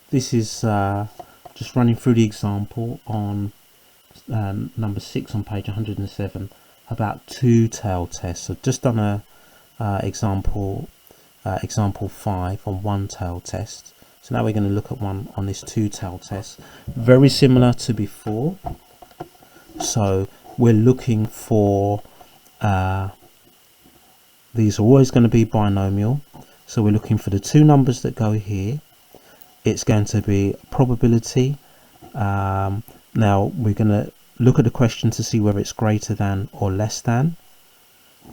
this is just running through the example on number 6 on page 107 about two-tail tests. So just done a example 5 on one-tail test. So now we're going to look at one on this two-tail test, very similar to before. So we're looking for these are always going to be binomial, so we're looking for the two numbers that go here. It's going to be probability. Now we're going to look at the question to see whether it's greater than or less than.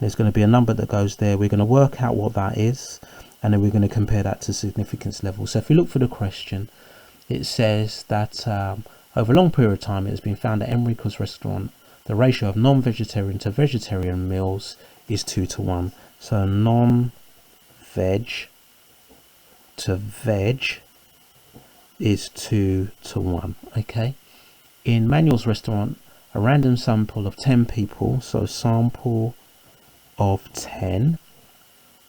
There's going to be a number that goes there. We're going to work out what that is, and then we're going to compare that to significance level. So if we look for the question, it says that over a long period of time it has been found at Enrico's restaurant the ratio of non-vegetarian to vegetarian meals is 2:1. So non-veg to veg is 2:1. Okay. In Manuel's restaurant, a random sample of 10 people, so sample of 10,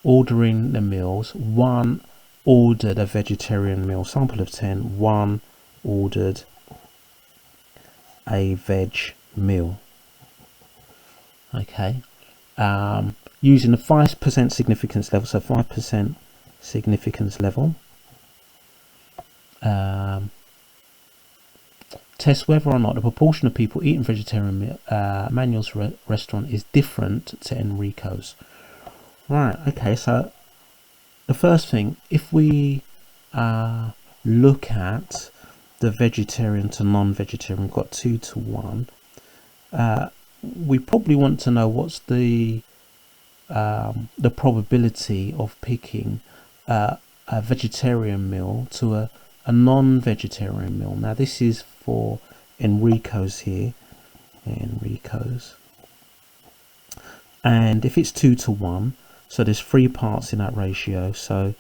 ordering the meals. 1 ordered a vegetarian meal. Sample of 10, 1 ordered a veg meal. Okay. Using the 5% significance level, so 5% significance level. Test whether or not the proportion of people eating vegetarian Manuel's restaurant is different to Enrico's. Right, okay, so the first thing, if we look at the vegetarian to non-vegetarian, we've got 2:1. We probably want to know what's the probability of picking a vegetarian meal to a non-vegetarian meal. Now this is for Enrico's here, Enrico's, and if it's 2:1, so there's 3 parts in that ratio, so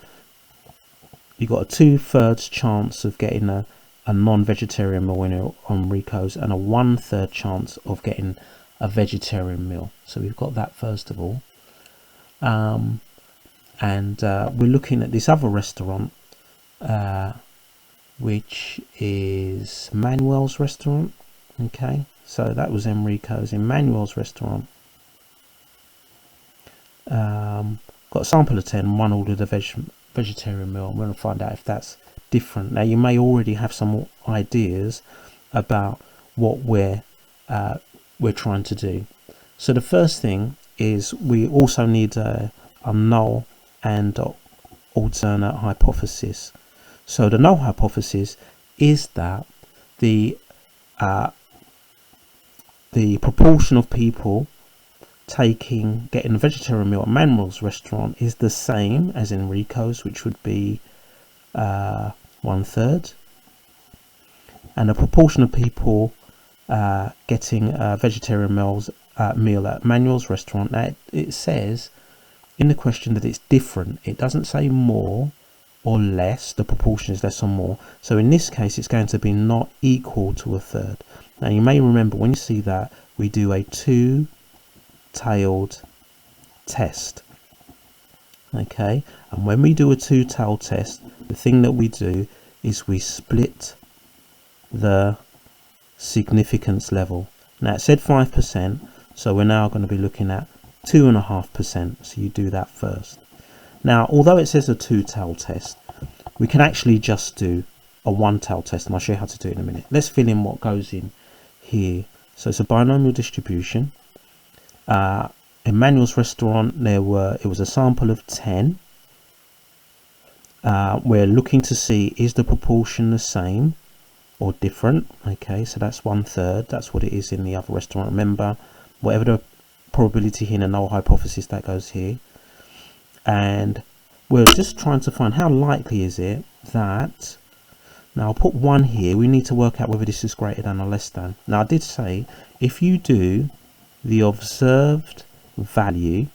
you've got a 2/3 chance of getting a non-vegetarian meal in Enrico's and a 1/3 chance of getting a vegetarian meal. So we've got that first of all, and we're looking at this other restaurant, which is Manuel's restaurant. Okay, so that was Enrico's. In Manuel's restaurant, got a sample of 10, 1 ordered a vegetarian meal. I'm going to find out if that's different. Now you may already have some ideas about what we're trying to do. So the first thing is we also need a null and alternate hypothesis. So the null hypothesis is that the proportion of people getting a vegetarian meal at Manuel's restaurant is the same as Enrico's, which would be 1/3, and the proportion of people getting a vegetarian meal at Manuel's restaurant. Now it says in the question that it's different. It doesn't say more or less, the proportion is less or more. So in this case it's going to be not equal to 1/3. Now you may remember when you see that we do a two-tailed test. Okay, and when we do a two-tailed test, the thing that we do is we split the significance level. Now it said 5%, so we're now going to be looking at 2.5%. So you do that first. Now, although it says a two-tailed test, we can actually just do a one-tailed test, and I'll show you how to do it in a minute. Let's fill in what goes in here. So it's a binomial distribution. In Manuel's restaurant, it was a sample of 10. We're looking to see, is the proportion the same or different? Okay, so that's 1/3. That's what it is in the other restaurant. Remember, whatever the probability here in the null hypothesis, that goes here. And we're just trying to find how likely is it that, now I'll put 1 here. We need to work out whether this is greater than or less than. Now I did say if you do the observed value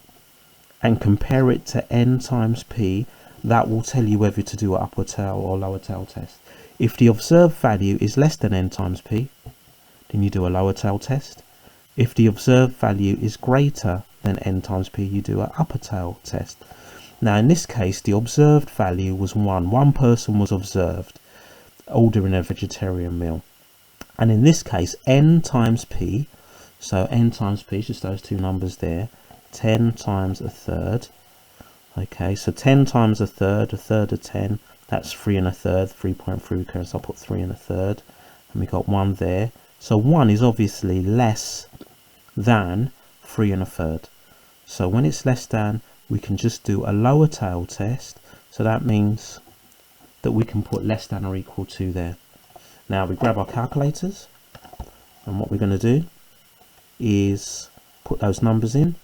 and compare it to n times p, that will tell you whether to do an upper tail or lower tail test. If the observed value is less than n times p, then you do a lower tail test. If the observed value is greater than n times p, you do an upper tail test. Now in this case the observed value was 1. One person was observed. ordering a vegetarian meal. And in this case, n times p, so n times p is just those two numbers there, 10 times a third. Okay, so 10 times a third of 10, that's 3 1/3, 3.3 occurrence, so I'll put 3 1/3, and we got 1 there. So 1 is obviously less than 3 1/3. So when it's less than, we can just do a lower tail test. So that means that we can put less than or equal to there. Now we grab our calculators, and what we're going to do is put those numbers in.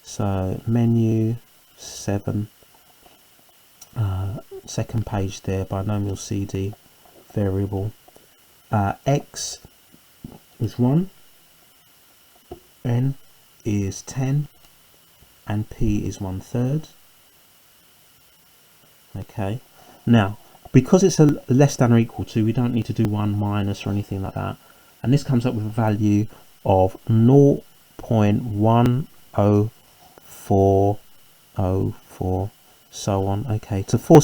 So menu 7, second page there, binomial CD variable, x is 1, n is 10, and p is 1/3. Okay, now because it's a less than or equal to, we don't need to do 1 minus or anything like that, and this comes up with a value of 0.10404, so on. Okay, to four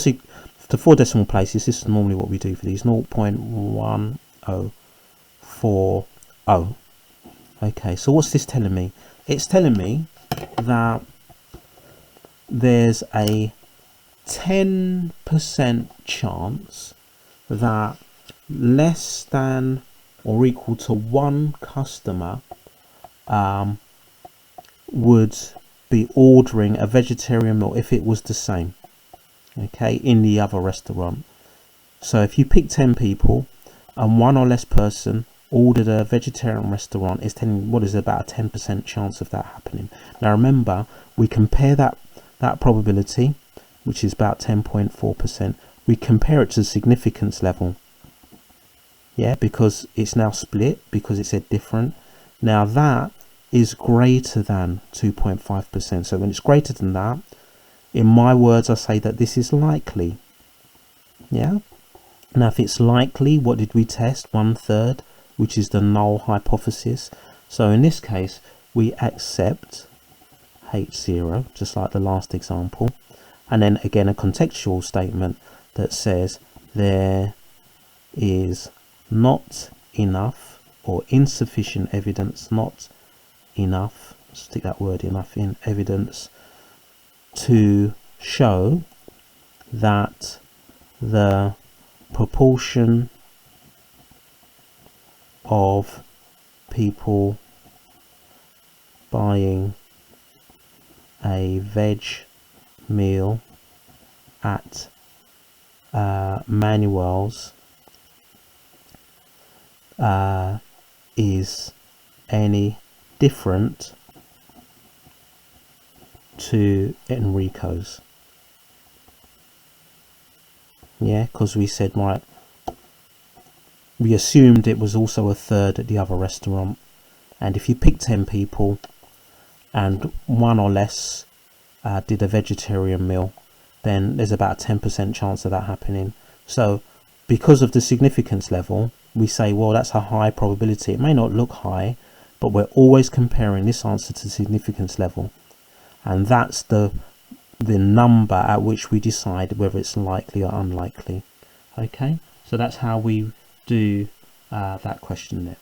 decimal places, this is normally what we do for these, 0.1040. Okay, so what's this telling me? It's telling me that there's a 10% chance that less than or equal to one customer would be ordering a vegetarian meal if it was the same, okay, in the other restaurant. So if you pick 10 people and one or less person ordered a vegetarian restaurant, is telling what is about a 10% chance of that happening. Now remember, we compare that probability, which is about 10.4%, we compare it to the significance level, yeah, because it's now split, because it said different. Now that is greater than 2.5%. So when it's greater than that, in my words, I say that this is likely. Yeah. Now if it's likely, what did we test? 1/3, which is the null hypothesis. So in this case, we accept H0, just like the last example. And then again, a contextual statement that says there is not enough or insufficient evidence, not enough, stick that word enough in, evidence to show that the proportion of people buying a veg meal at Manuel's is any different to Enrico's. Yeah, because we said, right, we assumed it was also 1/3 at the other restaurant, and if you pick 10 people and one or less did a vegetarian meal, then there's about a 10% chance of that happening. So because of the significance level, we say, well, that's a high probability. It may not look high, but we're always comparing this answer to the significance level, and that's the number at which we decide whether it's likely or unlikely. Okay, so that's how we do that question there.